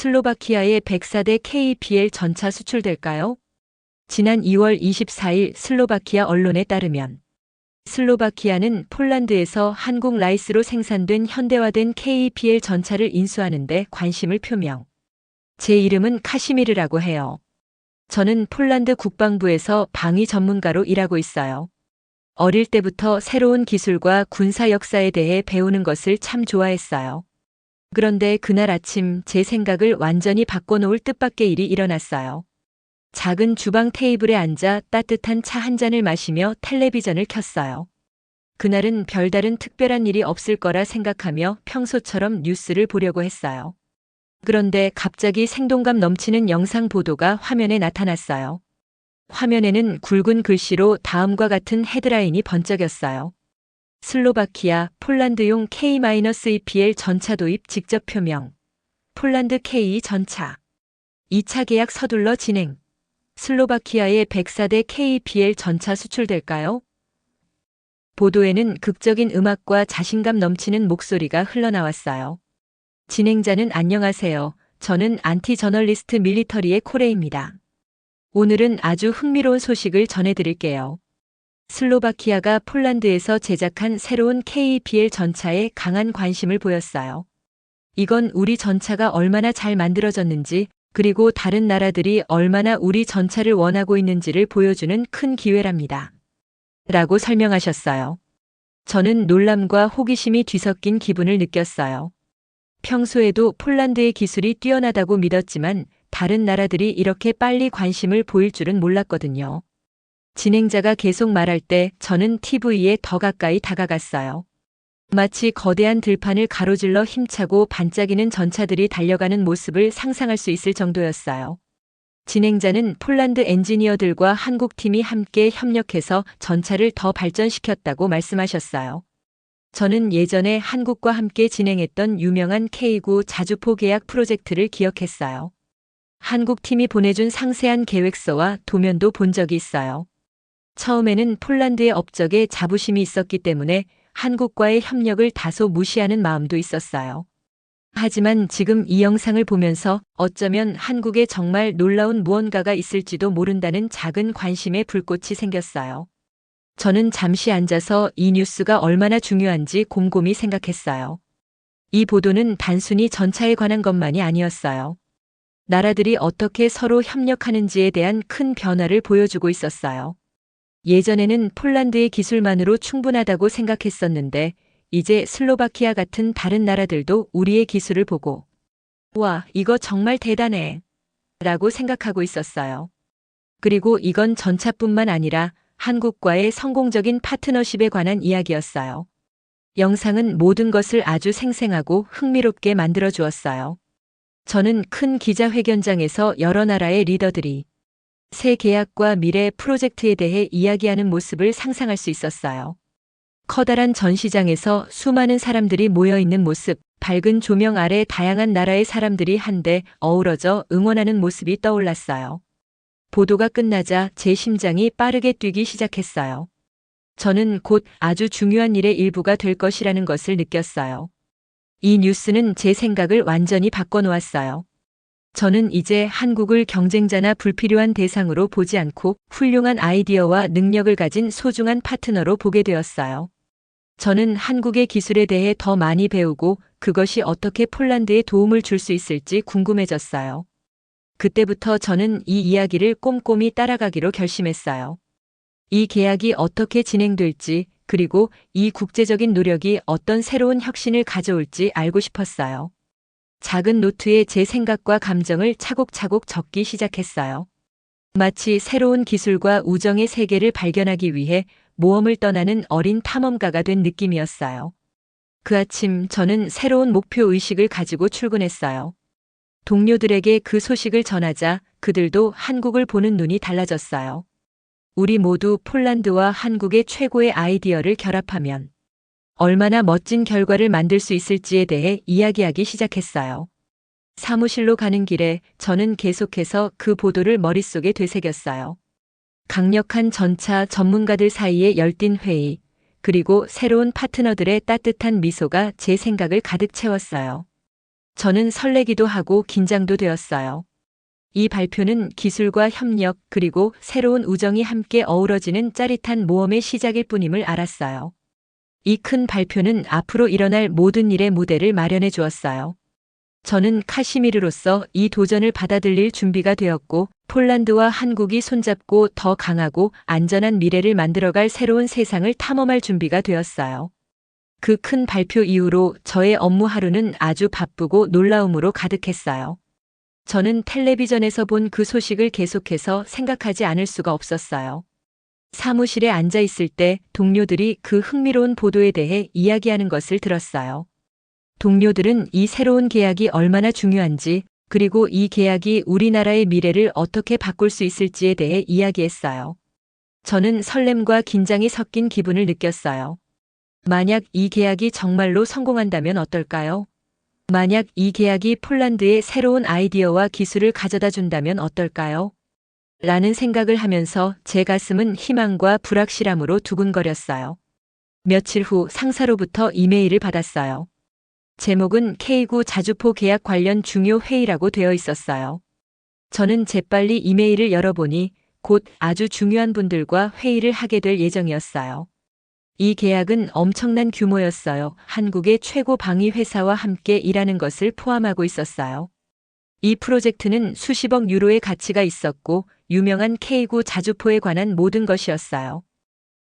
슬로바키아에 104대 KPL 전차 수출될까요? 지난 2월 24일 슬로바키아 언론에 따르면 슬로바키아는 폴란드에서 한국 라이스로 생산된 현대화된 KPL 전차를 인수하는 데 관심을 표명. 제 이름은 카시미르라고 해요. 저는 폴란드 국방부에서 방위 전문가로 일하고 있어요. 어릴 때부터 새로운 기술과 군사 역사에 대해 배우는 것을 참 좋아했어요. 그런데 그날 아침 제 생각을 완전히 바꿔놓을 뜻밖의 일이 일어났어요. 작은 주방 테이블에 앉아 따뜻한 차 한 잔을 마시며 텔레비전을 켰어요. 그날은 별다른 특별한 일이 없을 거라 생각하며 평소처럼 뉴스를 보려고 했어요. 그런데 갑자기 생동감 넘치는 영상 보도가 화면에 나타났어요. 화면에는 굵은 글씨로 다음과 같은 헤드라인이 번쩍였어요. 슬로바키아, 폴란드용 K-EPL 전차 도입 직접 표명. 폴란드 K 전차. 2차 계약 서둘러 진행. 슬로바키아에 104대 KPL 전차 수출될까요? 보도에는 극적인 음악과 자신감 넘치는 목소리가 흘러나왔어요. 진행자는 안녕하세요. 저는 안티 저널리스트 밀리터리의 코레입니다. 오늘은 아주 흥미로운 소식을 전해드릴게요. 슬로바키아가 폴란드에서 제작한 새로운 KPL 전차에 강한 관심을 보였어요. 이건 우리 전차가 얼마나 잘 만들어졌는지, 그리고 다른 나라들이 얼마나 우리 전차를 원하고 있는지를 보여주는 큰 기회랍니다. 라고 설명하셨어요. 저는 놀람과 호기심이 뒤섞인 기분을 느꼈어요. 평소에도 폴란드의 기술이 뛰어나다고 믿었지만 다른 나라들이 이렇게 빨리 관심을 보일 줄은 몰랐거든요. 진행자가 계속 말할 때 저는 TV에 더 가까이 다가갔어요. 마치 거대한 들판을 가로질러 힘차고 반짝이는 전차들이 달려가는 모습을 상상할 수 있을 정도였어요. 진행자는 폴란드 엔지니어들과 한국 팀이 함께 협력해서 전차를 더 발전시켰다고 말씀하셨어요. 저는 예전에 한국과 함께 진행했던 유명한 K9 자주포 계약 프로젝트를 기억했어요. 한국 팀이 보내준 상세한 계획서와 도면도 본 적이 있어요. 처음에는 폴란드의 업적에 자부심이 있었기 때문에 한국과의 협력을 다소 무시하는 마음도 있었어요. 하지만 지금 이 영상을 보면서 어쩌면 한국에 정말 놀라운 무언가가 있을지도 모른다는 작은 관심의 불꽃이 생겼어요. 저는 잠시 앉아서 이 뉴스가 얼마나 중요한지 곰곰이 생각했어요. 이 보도는 단순히 전차에 관한 것만이 아니었어요. 나라들이 어떻게 서로 협력하는지에 대한 큰 변화를 보여주고 있었어요. 예전에는 폴란드의 기술만으로 충분하다고 생각했었는데 이제 슬로바키아 같은 다른 나라들도 우리의 기술을 보고 와, 이거 정말 대단해 라고 생각하고 있었어요. 그리고 이건 전차뿐만 아니라 한국과의 성공적인 파트너십에 관한 이야기였어요. 영상은 모든 것을 아주 생생하고 흥미롭게 만들어 주었어요. 저는 큰 기자회견장에서 여러 나라의 리더들이 새 계약과 미래 프로젝트에 대해 이야기하는 모습을 상상할 수 있었어요. 커다란 전시장에서 수많은 사람들이 모여 있는 모습, 밝은 조명 아래 다양한 나라의 사람들이 한데 어우러져 응원하는 모습이 떠올랐어요. 보도가 끝나자 제 심장이 빠르게 뛰기 시작했어요. 저는 곧 아주 중요한 일의 일부가 될 것이라는 것을 느꼈어요. 이 뉴스는 제 생각을 완전히 바꿔놓았어요. 저는 이제 한국을 경쟁자나 불필요한 대상으로 보지 않고 훌륭한 아이디어와 능력을 가진 소중한 파트너로 보게 되었어요. 저는 한국의 기술에 대해 더 많이 배우고 그것이 어떻게 폴란드에 도움을 줄 수 있을지 궁금해졌어요. 그때부터 저는 이 이야기를 꼼꼼히 따라가기로 결심했어요. 이 계약이 어떻게 진행될지, 그리고 이 국제적인 노력이 어떤 새로운 혁신을 가져올지 알고 싶었어요. 작은 노트에 제 생각과 감정을 차곡차곡 적기 시작했어요. 마치 새로운 기술과 우정의 세계를 발견하기 위해 모험을 떠나는 어린 탐험가가 된 느낌이었어요. 그 아침 저는 새로운 목표 의식을 가지고 출근했어요. 동료들에게 그 소식을 전하자 그들도 한국을 보는 눈이 달라졌어요. 우리 모두 폴란드와 한국의 최고의 아이디어를 결합하면 얼마나 멋진 결과를 만들 수 있을지에 대해 이야기하기 시작했어요. 사무실로 가는 길에 저는 계속해서 그 보도를 머릿속에 되새겼어요. 강력한 전차 전문가들 사이의 열띤 회의, 그리고 새로운 파트너들의 따뜻한 미소가 제 생각을 가득 채웠어요. 저는 설레기도 하고 긴장도 되었어요. 이 발표는 기술과 협력 그리고 새로운 우정이 함께 어우러지는 짜릿한 모험의 시작일 뿐임을 알았어요. 이 큰 발표는 앞으로 일어날 모든 일의 무대를 마련해 주었어요. 저는 카시미르로서 이 도전을 받아들일 준비가 되었고 폴란드와 한국이 손잡고 더 강하고 안전한 미래를 만들어갈 새로운 세상을 탐험할 준비가 되었어요. 그 큰 발표 이후로 저의 업무 하루는 아주 바쁘고 놀라움으로 가득했어요. 저는 텔레비전에서 본 그 소식을 계속해서 생각하지 않을 수가 없었어요. 사무실에 앉아 있을 때 동료들이 그 흥미로운 보도에 대해 이야기하는 것을 들었어요. 동료들은 이 새로운 계약이 얼마나 중요한지, 그리고 이 계약이 우리나라의 미래를 어떻게 바꿀 수 있을지에 대해 이야기했어요. 저는 설렘과 긴장이 섞인 기분을 느꼈어요. 만약 이 계약이 정말로 성공한다면 어떨까요? 만약 이 계약이 폴란드에 새로운 아이디어와 기술을 가져다 준다면 어떨까요? 라는 생각을 하면서 제 가슴은 희망과 불확실함으로 두근거렸어요. 며칠 후 상사로부터 이메일을 받았어요. 제목은 K9 자주포 계약 관련 중요 회의라고 되어 있었어요. 저는 재빨리 이메일을 열어보니 곧 아주 중요한 분들과 회의를 하게 될 예정이었어요. 이 계약은 엄청난 규모였어요. 한국의 최고 방위 회사와 함께 일하는 것을 포함하고 있었어요. 이 프로젝트는 수십억 유로의 가치가 있었고 유명한 K9 자주포에 관한 모든 것이었어요.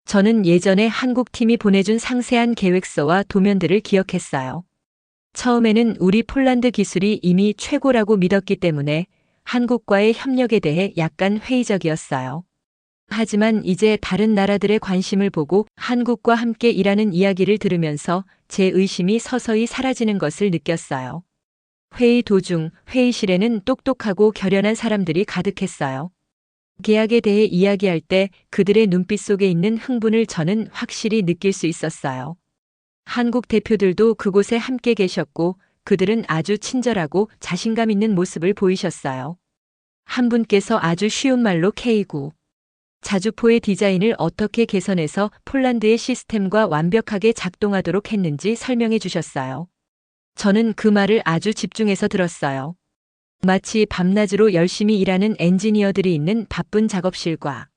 저는 예전에 한국팀이 보내준 상세한 계획서와 도면들을 기억했어요. 처음에는 우리 폴란드 기술이 이미 최고라고 믿었기 때문에 한국과의 협력에 대해 약간 회의적이었어요. 하지만 이제 다른 나라들의 관심을 보고 한국과 함께 일하는 이야기를 들으면서 제 의심이 서서히 사라지는 것을 느꼈어요. 회의 도중 회의실에는 똑똑하고 결연한 사람들이 가득했어요. 계약에 대해 이야기할 때 그들의 눈빛 속에 있는 흥분을 저는 확실히 느낄 수 있었어요. 한국 대표들도 그곳에 함께 계셨고 그들은 아주 친절하고 자신감 있는 모습을 보이셨어요. 한 분께서 아주 쉬운 말로 K9 자주포의 디자인을 어떻게 개선해서 폴란드의 시스템과 완벽하게 작동하도록 했는지 설명해 주셨어요. 저는 그 말을 아주 집중해서 들었어요. 마치 밤낮으로 열심히 일하는 엔지니어들이 있는 바쁜 작업실과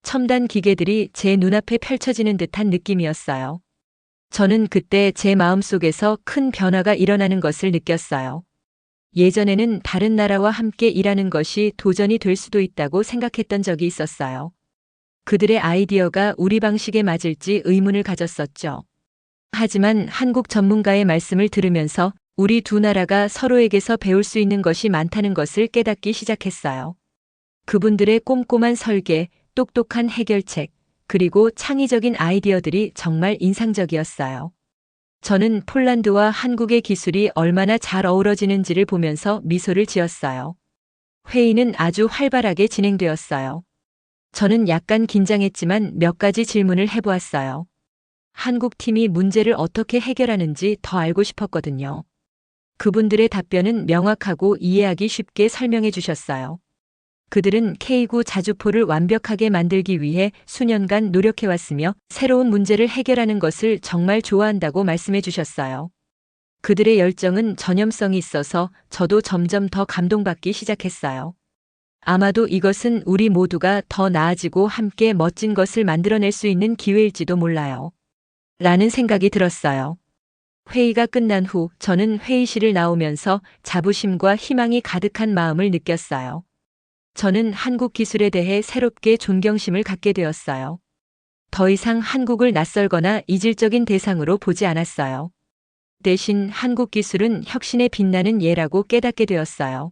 첨단 기계들이 제 눈앞에 펼쳐지는 듯한 느낌이었어요. 저는 그때 제 마음속에서 큰 변화가 일어나는 것을 느꼈어요. 예전에는 다른 나라와 함께 일하는 것이 도전이 될 수도 있다고 생각했던 적이 있었어요. 그들의 아이디어가 우리 방식에 맞을지 의문을 가졌었죠. 하지만 한국 전문가의 말씀을 들으면서 우리 두 나라가 서로에게서 배울 수 있는 것이 많다는 것을 깨닫기 시작했어요. 그분들의 꼼꼼한 설계, 똑똑한 해결책, 그리고 창의적인 아이디어들이 정말 인상적이었어요. 저는 폴란드와 한국의 기술이 얼마나 잘 어우러지는지를 보면서 미소를 지었어요. 회의는 아주 활발하게 진행되었어요. 저는 약간 긴장했지만 몇 가지 질문을 해보았어요. 한국 팀이 문제를 어떻게 해결하는지 더 알고 싶었거든요. 그분들의 답변은 명확하고 이해하기 쉽게 설명해 주셨어요. 그들은 K9 자주포를 완벽하게 만들기 위해 수년간 노력해왔으며 새로운 문제를 해결하는 것을 정말 좋아한다고 말씀해 주셨어요. 그들의 열정은 전염성이 있어서 저도 점점 더 감동받기 시작했어요. 아마도 이것은 우리 모두가 더 나아지고 함께 멋진 것을 만들어낼 수 있는 기회일지도 몰라요. 라는 생각이 들었어요. 회의가 끝난 후 저는 회의실을 나오면서 자부심과 희망이 가득한 마음을 느꼈어요. 저는 한국 기술에 대해 새롭게 존경심을 갖게 되었어요. 더 이상 한국을 낯설거나 이질적인 대상으로 보지 않았어요. 대신 한국 기술은 혁신에 빛나는 예라고 깨닫게 되었어요.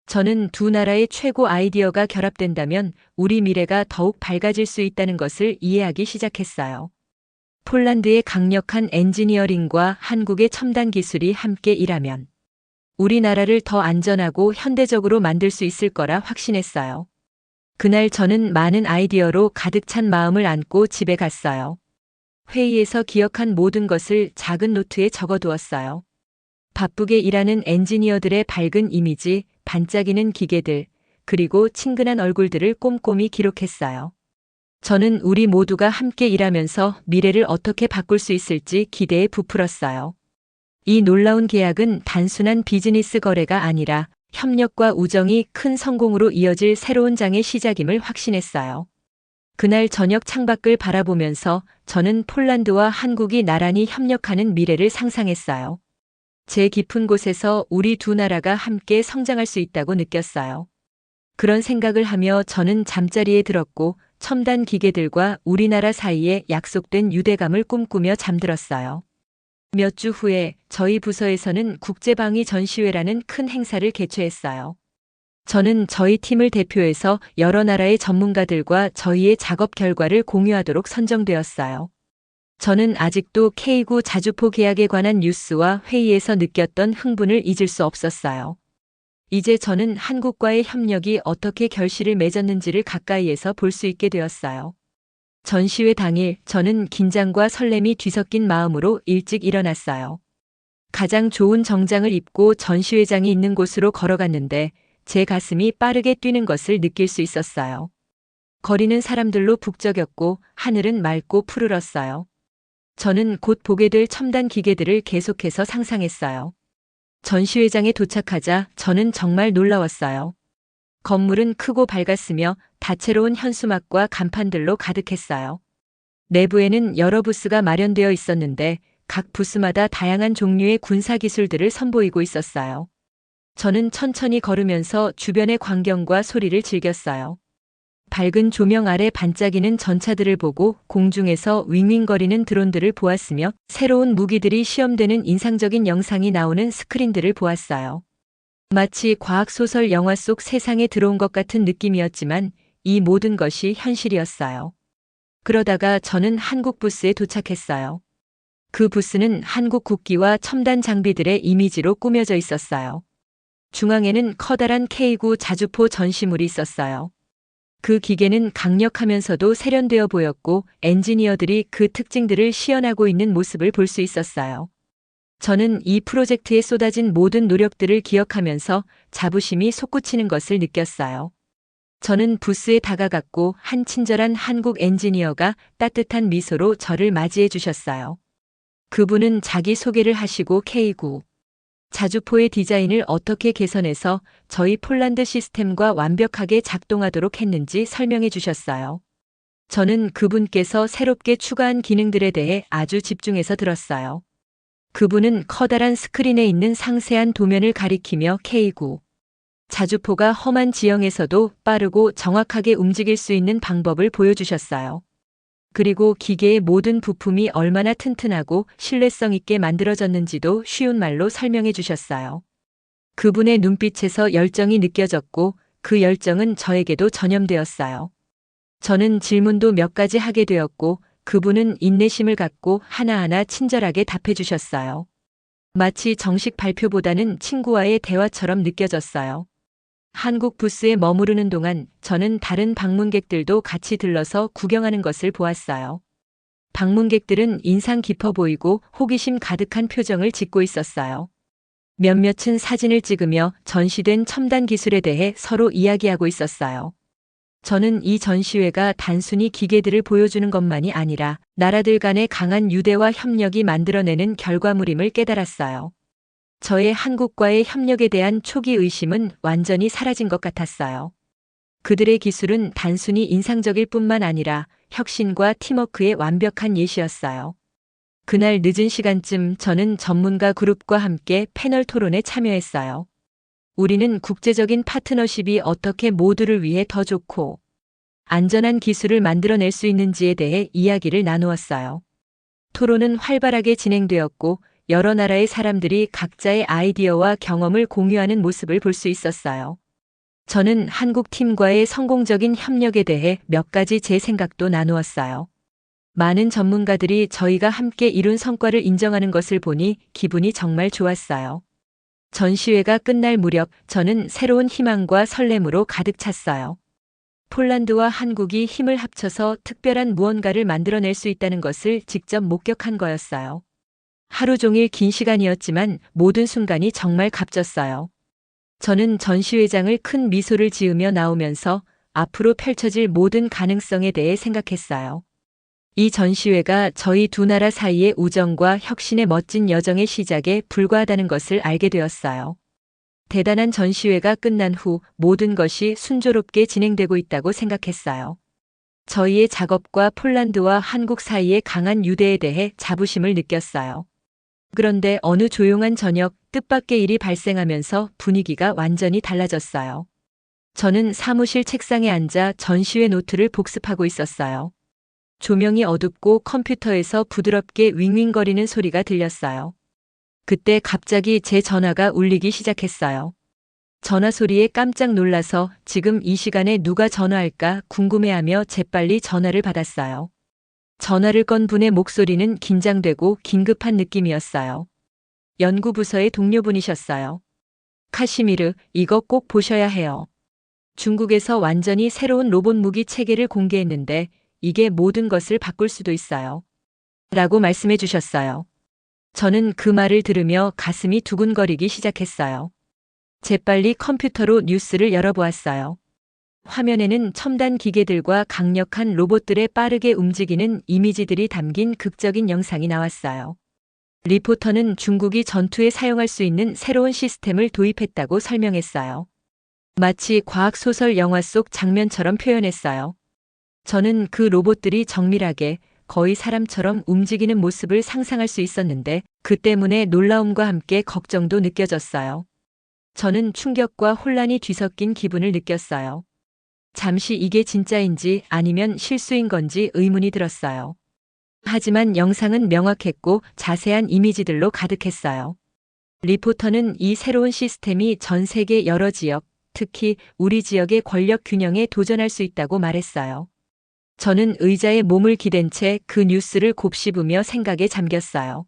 저는 두 나라의 최고 아이디어가 결합된다면 우리 미래가 더욱 밝아질 수 있다는 것을 이해하기 시작했어요. 폴란드의 강력한 엔지니어링과 한국의 첨단 기술이 함께 일하면 우리나라를 더 안전하고 현대적으로 만들 수 있을 거라 확신했어요. 그날 저는 많은 아이디어로 가득 찬 마음을 안고 집에 갔어요. 회의에서 기억한 모든 것을 작은 노트에 적어두었어요. 바쁘게 일하는 엔지니어들의 밝은 이미지, 반짝이는 기계들, 그리고 친근한 얼굴들을 꼼꼼히 기록했어요. 저는 우리 모두가 함께 일하면서 미래를 어떻게 바꿀 수 있을지 기대에 부풀었어요. 이 놀라운 계약은 단순한 비즈니스 거래가 아니라 협력과 우정이 큰 성공으로 이어질 새로운 장의 시작임을 확신했어요. 그날 저녁 창밖을 바라보면서 저는 폴란드와 한국이 나란히 협력하는 미래를 상상했어요. 제 깊은 곳에서 우리 두 나라가 함께 성장할 수 있다고 느꼈어요. 그런 생각을 하며 저는 잠자리에 들었고 첨단 기계들과 우리나라 사이에 약속된 유대감을 꿈꾸며 잠들었어요. 몇 주 후에 저희 부서에서는 국제방위 전시회라는 큰 행사를 개최했어요. 저는 저희 팀을 대표해서 여러 나라의 전문가들과 저희의 작업 결과를 공유하도록 선정되었어요. 저는 아직도 K9 자주포 계약에 관한 뉴스와 회의에서 느꼈던 흥분을 잊을 수 없었어요. 이제 저는 한국과의 협력이 어떻게 결실을 맺었는지를 가까이에서 볼 수 있게 되었어요. 전시회 당일 저는 긴장과 설렘이 뒤섞인 마음으로 일찍 일어났어요. 가장 좋은 정장을 입고 전시회장이 있는 곳으로 걸어갔는데 제 가슴이 빠르게 뛰는 것을 느낄 수 있었어요. 거리는 사람들로 북적였고 하늘은 맑고 푸르렀어요. 저는 곧 보게 될 첨단 기계들을 계속해서 상상했어요. 전시회장에 도착하자 저는 정말 놀라웠어요. 건물은 크고 밝았으며 다채로운 현수막과 간판들로 가득했어요. 내부에는 여러 부스가 마련되어 있었는데 각 부스마다 다양한 종류의 군사 기술들을 선보이고 있었어요. 저는 천천히 걸으면서 주변의 광경과 소리를 즐겼어요. 밝은 조명 아래 반짝이는 전차들을 보고 공중에서 윙윙거리는 드론들을 보았으며 새로운 무기들이 시험되는 인상적인 영상이 나오는 스크린들을 보았어요. 마치 과학소설 영화 속 세상에 들어온 것 같은 느낌이었지만 이 모든 것이 현실이었어요. 그러다가 저는 한국 부스에 도착했어요. 그 부스는 한국 국기와 첨단 장비들의 이미지로 꾸며져 있었어요. 중앙에는 커다란 K9 자주포 전시물이 있었어요. 그 기계는 강력하면서도 세련되어 보였고 엔지니어들이 그 특징들을 시연하고 있는 모습을 볼 수 있었어요. 저는 이 프로젝트에 쏟아진 모든 노력들을 기억하면서 자부심이 솟구치는 것을 느꼈어요. 저는 부스에 다가갔고 한 친절한 한국 엔지니어가 따뜻한 미소로 저를 맞이해 주셨어요. 그분은 자기 소개를 하시고 K9 자주포의 디자인을 어떻게 개선해서 저희 폴란드 시스템과 완벽하게 작동하도록 했는지 설명해 주셨어요. 저는 그분께서 새롭게 추가한 기능들에 대해 아주 집중해서 들었어요. 그분은 커다란 스크린에 있는 상세한 도면을 가리키며 K9 자주포가 험한 지형에서도 빠르고 정확하게 움직일 수 있는 방법을 보여주셨어요. 그리고 기계의 모든 부품이 얼마나 튼튼하고 신뢰성 있게 만들어졌는지도 쉬운 말로 설명해 주셨어요. 그분의 눈빛에서 열정이 느껴졌고 그 열정은 저에게도 전염되었어요. 저는 질문도 몇 가지 하게 되었고 그분은 인내심을 갖고 하나하나 친절하게 답해 주셨어요. 마치 정식 발표보다는 친구와의 대화처럼 느껴졌어요. 한국 부스에 머무르는 동안 저는 다른 방문객들도 같이 들러서 구경하는 것을 보았어요. 방문객들은 인상 깊어 보이고 호기심 가득한 표정을 짓고 있었어요. 몇몇은 사진을 찍으며 전시된 첨단 기술에 대해 서로 이야기하고 있었어요. 저는 이 전시회가 단순히 기계들을 보여주는 것만이 아니라 나라들 간의 강한 유대와 협력이 만들어내는 결과물임을 깨달았어요. 저의 한국과의 협력에 대한 초기 의심은 완전히 사라진 것 같았어요. 그들의 기술은 단순히 인상적일 뿐만 아니라 혁신과 팀워크의 완벽한 예시였어요. 그날 늦은 시간쯤 저는 전문가 그룹과 함께 패널 토론에 참여했어요. 우리는 국제적인 파트너십이 어떻게 모두를 위해 더 좋고 안전한 기술을 만들어낼 수 있는지에 대해 이야기를 나누었어요. 토론은 활발하게 진행되었고 여러 나라의 사람들이 각자의 아이디어와 경험을 공유하는 모습을 볼 수 있었어요. 저는 한국 팀과의 성공적인 협력에 대해 몇 가지 제 생각도 나누었어요. 많은 전문가들이 저희가 함께 이룬 성과를 인정하는 것을 보니 기분이 정말 좋았어요. 전시회가 끝날 무렵 저는 새로운 희망과 설렘으로 가득 찼어요. 폴란드와 한국이 힘을 합쳐서 특별한 무언가를 만들어낼 수 있다는 것을 직접 목격한 거였어요. 하루 종일 긴 시간이었지만 모든 순간이 정말 값졌어요. 저는 전시회장을 큰 미소를 지으며 나오면서 앞으로 펼쳐질 모든 가능성에 대해 생각했어요. 이 전시회가 저희 두 나라 사이의 우정과 혁신의 멋진 여정의 시작에 불과하다는 것을 알게 되었어요. 대단한 전시회가 끝난 후 모든 것이 순조롭게 진행되고 있다고 생각했어요. 저희의 작업과 폴란드와 한국 사이의 강한 유대에 대해 자부심을 느꼈어요. 그런데 어느 조용한 저녁 뜻밖의 일이 발생하면서 분위기가 완전히 달라졌어요. 저는 사무실 책상에 앉아 전시회 노트를 복습하고 있었어요. 조명이 어둡고 컴퓨터에서 부드럽게 윙윙거리는 소리가 들렸어요. 그때 갑자기 제 전화가 울리기 시작했어요. 전화 소리에 깜짝 놀라서 지금 이 시간에 누가 전화할까 궁금해하며 재빨리 전화를 받았어요. 전화를 건 분의 목소리는 긴장되고 긴급한 느낌이었어요. 연구부서의 동료분이셨어요. 카시미르, 이거 꼭 보셔야 해요. 중국에서 완전히 새로운 로봇 무기 체계를 공개했는데 이게 모든 것을 바꿀 수도 있어요. 라고 말씀해 주셨어요. 저는 그 말을 들으며 가슴이 두근거리기 시작했어요. 재빨리 컴퓨터로 뉴스를 열어보았어요. 화면에는 첨단 기계들과 강력한 로봇들의 빠르게 움직이는 이미지들이 담긴 극적인 영상이 나왔어요. 리포터는 중국이 전투에 사용할 수 있는 새로운 시스템을 도입했다고 설명했어요. 마치 과학소설 영화 속 장면처럼 표현했어요. 저는 그 로봇들이 정밀하게 거의 사람처럼 움직이는 모습을 상상할 수 있었는데 그 때문에 놀라움과 함께 걱정도 느껴졌어요. 저는 충격과 혼란이 뒤섞인 기분을 느꼈어요. 잠시 이게 진짜인지 아니면 실수인 건지 의문이 들었어요. 하지만 영상은 명확했고 자세한 이미지들로 가득했어요. 리포터는 이 새로운 시스템이 전 세계 여러 지역, 특히 우리 지역의 권력 균형에 도전할 수 있다고 말했어요. 저는 의자에 몸을 기댄 채 그 뉴스를 곱씹으며 생각에 잠겼어요.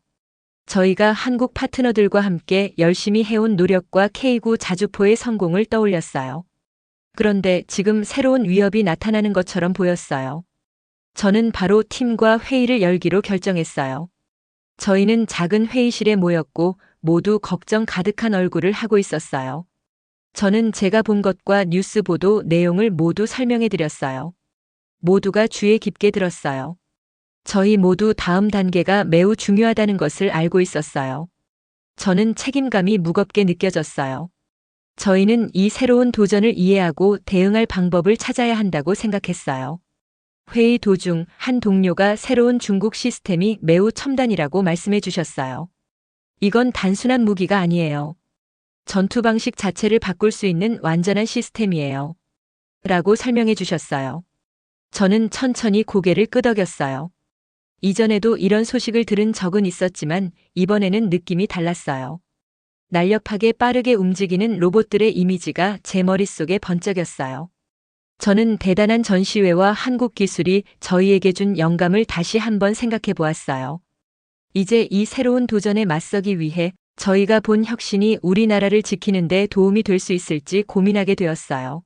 저희가 한국 파트너들과 함께 열심히 해온 노력과 K9 자주포의 성공을 떠올렸어요. 그런데 지금 새로운 위협이 나타나는 것처럼 보였어요. 저는 바로 팀과 회의를 열기로 결정했어요. 저희는 작은 회의실에 모였고 모두 걱정 가득한 얼굴을 하고 있었어요. 저는 제가 본 것과 뉴스 보도 내용을 모두 설명해 드렸어요. 모두가 귀에 깊게 들었어요. 저희 모두 다음 단계가 매우 중요하다는 것을 알고 있었어요. 저는 책임감이 무겁게 느껴졌어요. 저희는 이 새로운 도전을 이해하고 대응할 방법을 찾아야 한다고 생각했어요. 회의 도중 한 동료가 새로운 중국 시스템이 매우 첨단이라고 말씀해 주셨어요. 이건 단순한 무기가 아니에요. 전투 방식 자체를 바꿀 수 있는 완전한 시스템이에요. 라고 설명해 주셨어요. 저는 천천히 고개를 끄덕였어요. 이전에도 이런 소식을 들은 적은 있었지만 이번에는 느낌이 달랐어요. 날렵하게 빠르게 움직이는 로봇들의 이미지가 제 머릿속에 번쩍였어요. 저는 대단한 전시회와 한국 기술이 저희에게 준 영감을 다시 한번 생각해 보았어요. 이제 이 새로운 도전에 맞서기 위해 저희가 본 혁신이 우리나라를 지키는 데 도움이 될 수 있을지 고민하게 되었어요.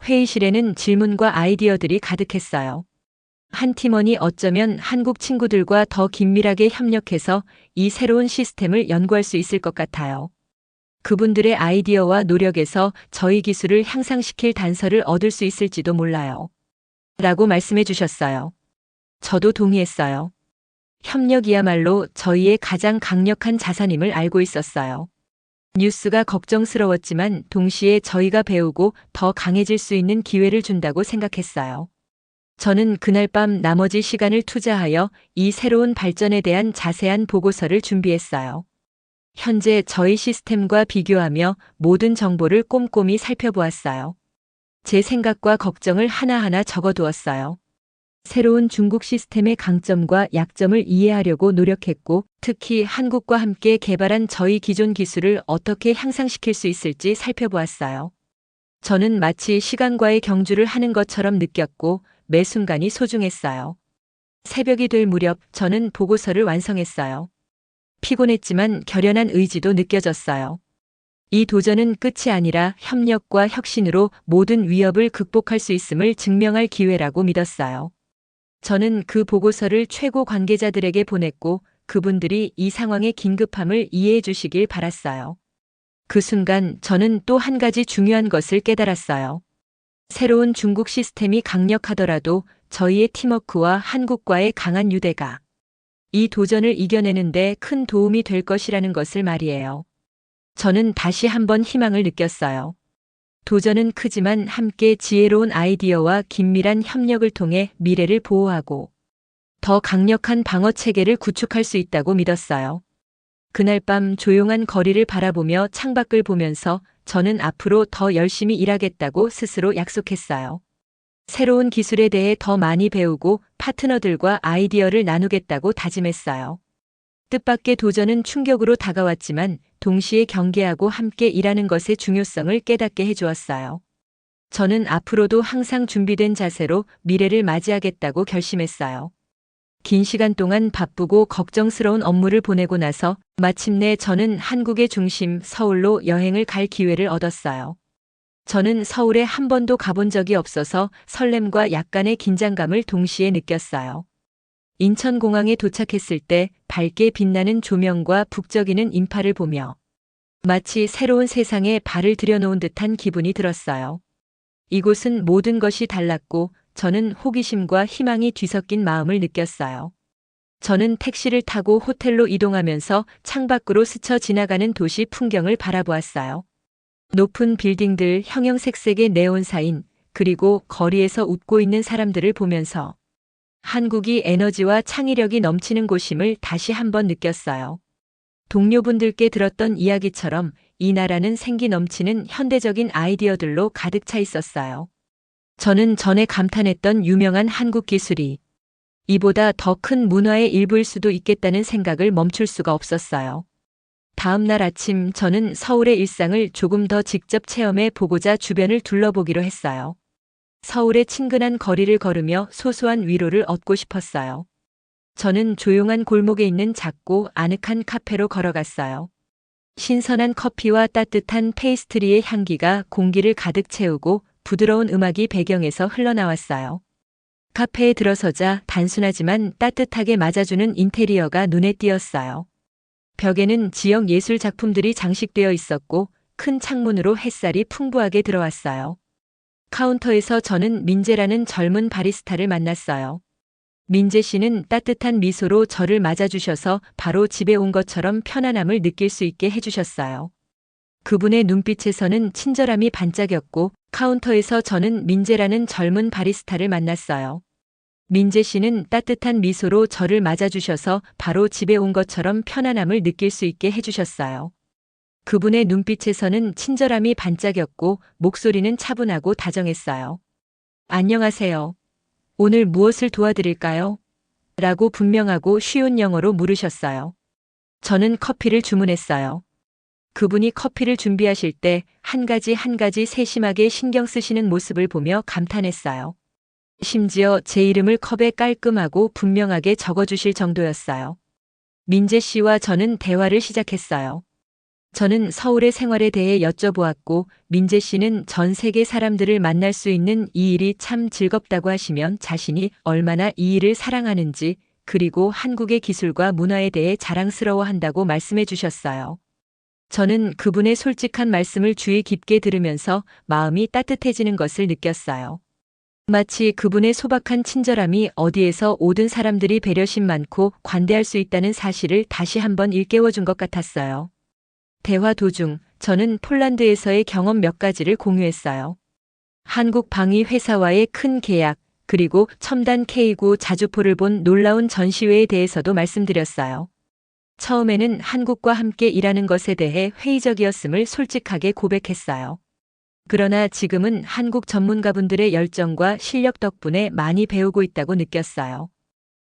회의실에는 질문과 아이디어들이 가득했어요. 한 팀원이 어쩌면 한국 친구들과 더 긴밀하게 협력해서 이 새로운 시스템을 연구할 수 있을 것 같아요. 그분들의 아이디어와 노력에서 저희 기술을 향상시킬 단서를 얻을 수 있을지도 몰라요. 라고 말씀해 주셨어요. 저도 동의했어요. 협력이야말로 저희의 가장 강력한 자산임을 알고 있었어요. 뉴스가 걱정스러웠지만 동시에 저희가 배우고 더 강해질 수 있는 기회를 준다고 생각했어요. 저는 그날 밤 나머지 시간을 투자하여 이 새로운 발전에 대한 자세한 보고서를 준비했어요. 현재 저희 시스템과 비교하며 모든 정보를 꼼꼼히 살펴보았어요. 제 생각과 걱정을 하나하나 적어두었어요. 새로운 중국 시스템의 강점과 약점을 이해하려고 노력했고, 특히 한국과 함께 개발한 저희 기존 기술을 어떻게 향상시킬 수 있을지 살펴보았어요. 저는 마치 시간과의 경주를 하는 것처럼 느꼈고, 매 순간이 소중했어요. 새벽이 될 무렵 저는 보고서를 완성했어요. 피곤했지만 결연한 의지도 느껴졌어요. 이 도전은 끝이 아니라 협력과 혁신으로 모든 위협을 극복할 수 있음을 증명할 기회라고 믿었어요. 저는 그 보고서를 최고 관계자들에게 보냈고 그분들이 이 상황의 긴급함을 이해해 주시길 바랐어요. 그 순간 저는 또 한 가지 중요한 것을 깨달았어요. 새로운 중국 시스템이 강력하더라도 저희의 팀워크와 한국과의 강한 유대가 이 도전을 이겨내는데 큰 도움이 될 것이라는 것을 말이에요. 저는 다시 한번 희망을 느꼈어요. 도전은 크지만 함께 지혜로운 아이디어와 긴밀한 협력을 통해 미래를 보호하고 더 강력한 방어 체계를 구축할 수 있다고 믿었어요. 그날 밤 조용한 거리를 바라보며 창밖을 보면서 저는 앞으로 더 열심히 일하겠다고 스스로 약속했어요. 새로운 기술에 대해 더 많이 배우고 파트너들과 아이디어를 나누겠다고 다짐했어요. 뜻밖의 도전은 충격으로 다가왔지만 동시에 경계하고 함께 일하는 것의 중요성을 깨닫게 해주었어요. 저는 앞으로도 항상 준비된 자세로 미래를 맞이하겠다고 결심했어요. 긴 시간 동안 바쁘고 걱정스러운 업무를 보내고 나서 마침내 저는 한국의 중심 서울로 여행을 갈 기회를 얻었어요. 저는 서울에 한 번도 가본 적이 없어서 설렘과 약간의 긴장감을 동시에 느꼈어요. 인천공항에 도착했을 때 밝게 빛나는 조명과 북적이는 인파를 보며 마치 새로운 세상에 발을 들여놓은 듯한 기분이 들었어요. 이곳은 모든 것이 달랐고 저는 호기심과 희망이 뒤섞인 마음을 느꼈어요. 저는 택시를 타고 호텔로 이동하면서 창밖으로 스쳐 지나가는 도시 풍경을 바라보았어요. 높은 빌딩들, 형형색색의 네온 사인, 그리고 거리에서 웃고 있는 사람들을 보면서 한국이 에너지와 창의력이 넘치는 곳임을 다시 한번 느꼈어요. 동료분들께 들었던 이야기처럼 이 나라는 생기 넘치는 현대적인 아이디어들로 가득 차 있었어요. 저는 전에 감탄했던 유명한 한국 기술이 이보다 더 큰 문화의 일부일 수도 있겠다는 생각을 멈출 수가 없었어요. 다음 날 아침 저는 서울의 일상을 조금 더 직접 체험해 보고자 주변을 둘러보기로 했어요. 서울의 친근한 거리를 걸으며 소소한 위로를 얻고 싶었어요. 저는 조용한 골목에 있는 작고 아늑한 카페로 걸어갔어요. 신선한 커피와 따뜻한 페이스트리의 향기가 공기를 가득 채우고 부드러운 음악이 배경에서 흘러나왔어요. 카페에 들어서자 단순하지만 따뜻하게 맞아주는 인테리어가 눈에 띄었어요. 벽에는 지역 예술 작품들이 장식되어 있었고 큰 창문으로 햇살이 풍부하게 들어왔어요. 카운터에서 저는 민재라는 젊은 바리스타를 만났어요. 민재 씨는 따뜻한 미소로 저를 맞아주셔서 바로 집에 온 것처럼 편안함을 느낄 수 있게 해주셨어요. 그분의 눈빛에서는 친절함이 반짝였고 카운터에서 저는 민재라는 젊은 바리스타를 만났어요. 민재 씨는 따뜻한 미소로 저를 맞아주셔서 바로 집에 온 것처럼 편안함을 느낄 수 있게 해주셨어요. 그분의 눈빛에서는 친절함이 반짝였고 목소리는 차분하고 다정했어요. 안녕하세요. 오늘 무엇을 도와드릴까요? 라고 분명하고 쉬운 영어로 물으셨어요. 저는 커피를 주문했어요. 그분이 커피를 준비하실 때 한 가지 세심하게 신경 쓰시는 모습을 보며 감탄했어요. 심지어 제 이름을 컵에 깔끔하고 분명하게 적어주실 정도였어요. 민재 씨와 저는 대화를 시작했어요. 저는 서울의 생활에 대해 여쭤보았고 민재 씨는 전 세계 사람들을 만날 수 있는 이 일이 참 즐겁다고 하시면 자신이 얼마나 이 일을 사랑하는지 그리고 한국의 기술과 문화에 대해 자랑스러워한다고 말씀해 주셨어요. 저는 그분의 솔직한 말씀을 주의 깊게 들으면서 마음이 따뜻해지는 것을 느꼈어요. 마치 그분의 소박한 친절함이 어디에서 오든 사람들이 배려심 많고 관대할 수 있다는 사실을 다시 한번 일깨워준 것 같았어요. 대화 도중 저는 폴란드에서의 경험 몇 가지를 공유했어요. 한국 방위 회사와의 큰 계약, 그리고 첨단 K9 자주포를 본 놀라운 전시회에 대해서도 말씀드렸어요. 처음에는 한국과 함께 일하는 것에 대해 회의적이었음을 솔직하게 고백했어요. 그러나 지금은 한국 전문가분들의 열정과 실력 덕분에 많이 배우고 있다고 느꼈어요.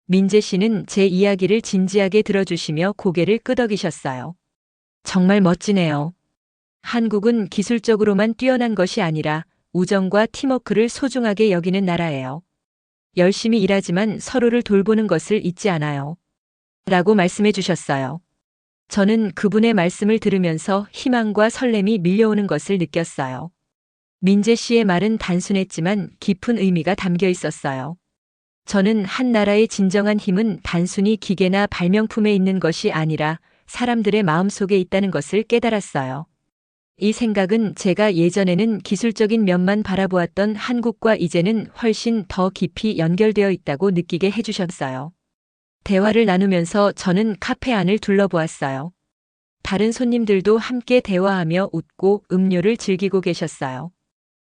민재 씨는 제 이야기를 진지하게 들어주시며 고개를 끄덕이셨어요. 정말 멋지네요. 한국은 기술적으로만 뛰어난 것이 아니라 우정과 팀워크를 소중하게 여기는 나라예요. 열심히 일하지만 서로를 돌보는 것을 잊지 않아요. 라고 말씀해 주셨어요. 저는 그분의 말씀을 들으면서 희망과 설렘이 밀려오는 것을 느꼈어요. 민재 씨의 말은 단순했지만 깊은 의미가 담겨 있었어요. 저는 한 나라의 진정한 힘은 단순히 기계나 발명품에 있는 것이 아니라 사람들의 마음속에 있다는 것을 깨달았어요. 이 생각은 제가 예전에는 기술적인 면만 바라보았던 한국과 이제는 훨씬 더 깊이 연결되어 있다고 느끼게 해주셨어요. 대화를 나누면서 저는 카페 안을 둘러보았어요. 다른 손님들도 함께 대화하며 웃고 음료를 즐기고 계셨어요.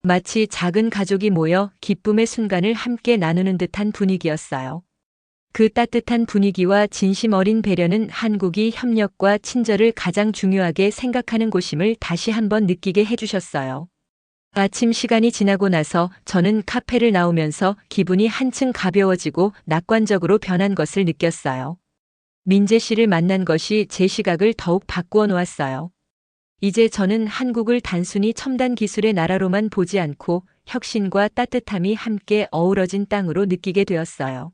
마치 작은 가족이 모여 기쁨의 순간을 함께 나누는 듯한 분위기였어요. 그 따뜻한 분위기와 진심 어린 배려는 한국이 협력과 친절을 가장 중요하게 생각하는 곳임을 다시 한번 느끼게 해주셨어요. 아침 시간이 지나고 나서 저는 카페를 나오면서 기분이 한층 가벼워지고 낙관적으로 변한 것을 느꼈어요. 민재 씨를 만난 것이 제 시각을 더욱 바꾸어 놓았어요. 이제 저는 한국을 단순히 첨단 기술의 나라로만 보지 않고 혁신과 따뜻함이 함께 어우러진 땅으로 느끼게 되었어요.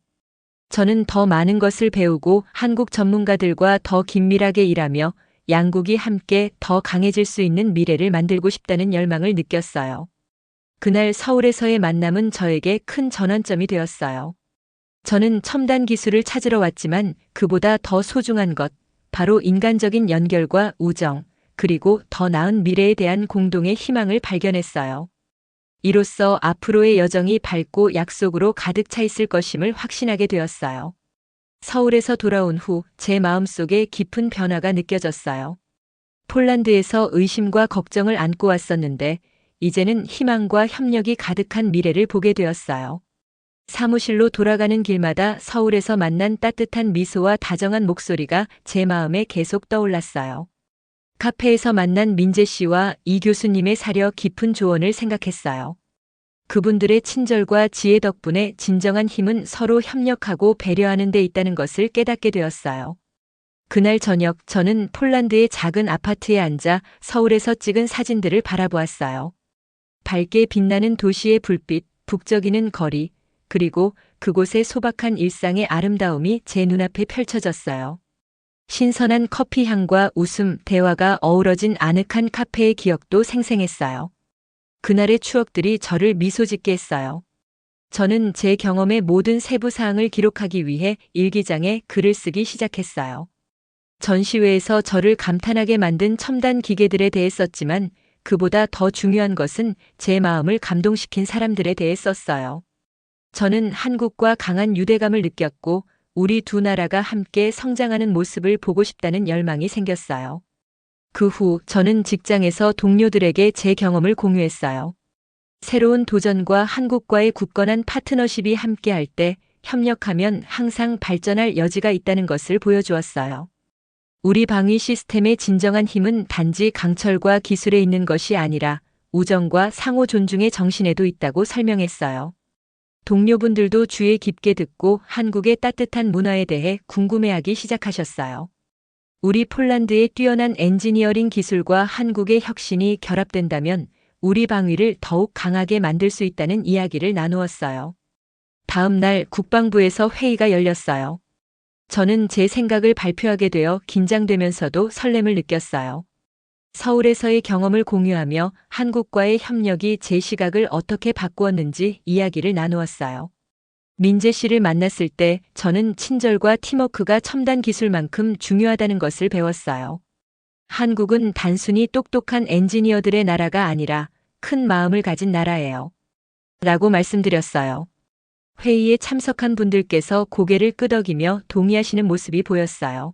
저는 더 많은 것을 배우고 한국 전문가들과 더 긴밀하게 일하며 양국이 함께 더 강해질 수 있는 미래를 만들고 싶다는 열망을 느꼈어요. 그날 서울에서의 만남은 저에게 큰 전환점이 되었어요. 저는 첨단 기술을 찾으러 왔지만 그보다 더 소중한 것, 바로 인간적인 연결과 우정, 그리고 더 나은 미래에 대한 공동의 희망을 발견했어요. 이로써 앞으로의 여정이 밝고 약속으로 가득 차 있을 것임을 확신하게 되었어요. 서울에서 돌아온 후 제 마음속에 깊은 변화가 느껴졌어요. 폴란드에서 의심과 걱정을 안고 왔었는데 이제는 희망과 협력이 가득한 미래를 보게 되었어요. 사무실로 돌아가는 길마다 서울에서 만난 따뜻한 미소와 다정한 목소리가 제 마음에 계속 떠올랐어요. 카페에서 만난 민재 씨와 이 교수님의 사려 깊은 조언을 생각했어요. 그분들의 친절과 지혜 덕분에 진정한 힘은 서로 협력하고 배려하는 데 있다는 것을 깨닫게 되었어요. 그날 저녁 저는 폴란드의 작은 아파트에 앉아 서울에서 찍은 사진들을 바라보았어요. 밝게 빛나는 도시의 불빛, 북적이는 거리, 그리고 그곳의 소박한 일상의 아름다움이 제 눈앞에 펼쳐졌어요. 신선한 커피 향과 웃음, 대화가 어우러진 아늑한 카페의 기억도 생생했어요. 그날의 추억들이 저를 미소 짓게 했어요. 저는 제 경험의 모든 세부 사항을 기록하기 위해 일기장에 글을 쓰기 시작했어요. 전시회에서 저를 감탄하게 만든 첨단 기계들에 대해 썼지만 그보다 더 중요한 것은 제 마음을 감동시킨 사람들에 대해 썼어요. 저는 한국과 강한 유대감을 느꼈고 우리 두 나라가 함께 성장하는 모습을 보고 싶다는 열망이 생겼어요. 그 후 저는 직장에서 동료들에게 제 경험을 공유했어요. 새로운 도전과 한국과의 굳건한 파트너십이 함께할 때 협력하면 항상 발전할 여지가 있다는 것을 보여주었어요. 우리 방위 시스템의 진정한 힘은 단지 강철과 기술에 있는 것이 아니라 우정과 상호 존중의 정신에도 있다고 설명했어요. 동료분들도 주의 깊게 듣고 한국의 따뜻한 문화에 대해 궁금해하기 시작하셨어요. 우리 폴란드의 뛰어난 엔지니어링 기술과 한국의 혁신이 결합된다면 우리 방위를 더욱 강하게 만들 수 있다는 이야기를 나누었어요. 다음 날 국방부에서 회의가 열렸어요. 저는 제 생각을 발표하게 되어 긴장되면서도 설렘을 느꼈어요. 서울에서의 경험을 공유하며 한국과의 협력이 제 시각을 어떻게 바꾸었는지 이야기를 나누었어요. 민재 씨를 만났을 때 저는 친절과 팀워크가 첨단 기술만큼 중요하다는 것을 배웠어요. 한국은 단순히 똑똑한 엔지니어들의 나라가 아니라 큰 마음을 가진 나라예요. 라고 말씀드렸어요. 회의에 참석한 분들께서 고개를 끄덕이며 동의하시는 모습이 보였어요.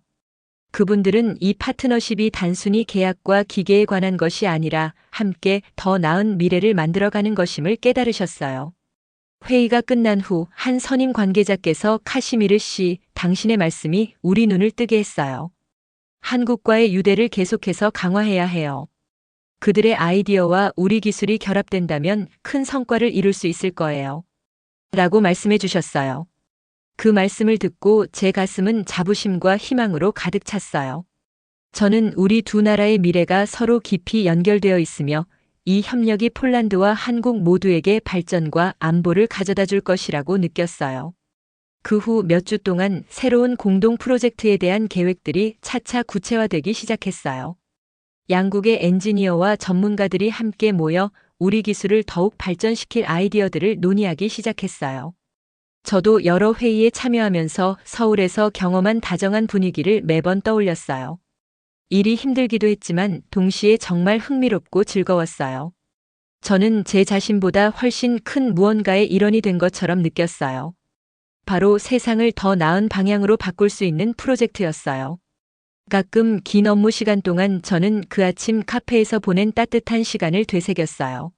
그분들은 이 파트너십이 단순히 계약과 기계에 관한 것이 아니라 함께 더 나은 미래를 만들어가는 것임을 깨달으셨어요. 회의가 끝난 후 한 선임 관계자께서 카시미르 씨, 당신의 말씀이 우리 눈을 뜨게 했어요. 한국과의 유대를 계속해서 강화해야 해요. 그들의 아이디어와 우리 기술이 결합된다면 큰 성과를 이룰 수 있을 거예요. 라고 말씀해 주셨어요. 그 말씀을 듣고 제 가슴은 자부심과 희망으로 가득 찼어요. 저는 우리 두 나라의 미래가 서로 깊이 연결되어 있으며 이 협력이 폴란드와 한국 모두에게 발전과 안보를 가져다 줄 것이라고 느꼈어요. 그 후 몇 주 동안 새로운 공동 프로젝트에 대한 계획들이 차차 구체화되기 시작했어요. 양국의 엔지니어와 전문가들이 함께 모여 우리 기술을 더욱 발전시킬 아이디어들을 논의하기 시작했어요. 저도 여러 회의에 참여하면서 서울에서 경험한 다정한 분위기를 매번 떠올렸어요. 일이 힘들기도 했지만 동시에 정말 흥미롭고 즐거웠어요. 저는 제 자신보다 훨씬 큰 무언가의 일원이 된 것처럼 느꼈어요. 바로 세상을 더 나은 방향으로 바꿀 수 있는 프로젝트였어요. 가끔 긴 업무 시간 동안 저는 그 아침 카페에서 보낸 따뜻한 시간을 되새겼어요.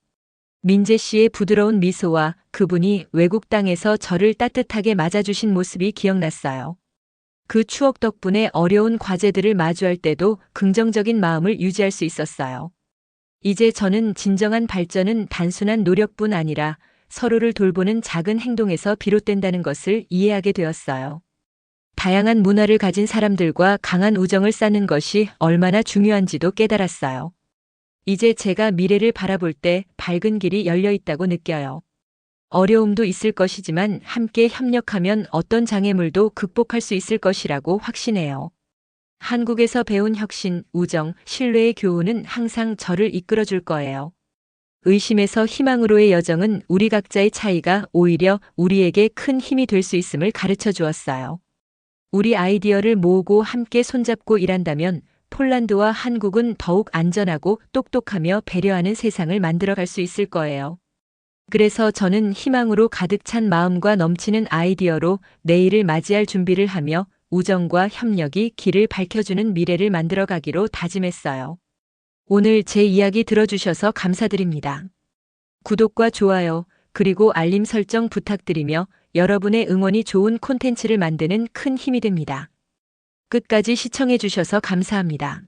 민재 씨의 부드러운 미소와 그분이 외국 땅에서 저를 따뜻하게 맞아주신 모습이 기억났어요. 그 추억 덕분에 어려운 과제들을 마주할 때도 긍정적인 마음을 유지할 수 있었어요. 이제 저는 진정한 발전은 단순한 노력뿐 아니라 서로를 돌보는 작은 행동에서 비롯된다는 것을 이해하게 되었어요. 다양한 문화를 가진 사람들과 강한 우정을 쌓는 것이 얼마나 중요한지도 깨달았어요. 이제 제가 미래를 바라볼 때 밝은 길이 열려 있다고 느껴요. 어려움도 있을 것이지만 함께 협력하면 어떤 장애물도 극복할 수 있을 것이라고 확신해요. 한국에서 배운 혁신, 우정, 신뢰의 교훈은 항상 저를 이끌어 줄 거예요. 의심에서 희망으로의 여정은 우리 각자의 차이가 오히려 우리에게 큰 힘이 될 수 있음을 가르쳐 주었어요. 우리 아이디어를 모으고 함께 손잡고 일한다면 폴란드와 한국은 더욱 안전하고 똑똑하며 배려하는 세상을 만들어갈 수 있을 거예요. 그래서 저는 희망으로 가득 찬 마음과 넘치는 아이디어로 내일을 맞이할 준비를 하며 우정과 협력이 길을 밝혀주는 미래를 만들어가기로 다짐했어요. 오늘 제 이야기 들어주셔서 감사드립니다. 구독과 좋아요, 그리고 알림 설정 부탁드리며 여러분의 응원이 좋은 콘텐츠를 만드는 큰 힘이 됩니다. 끝까지 시청해 주셔서 감사합니다.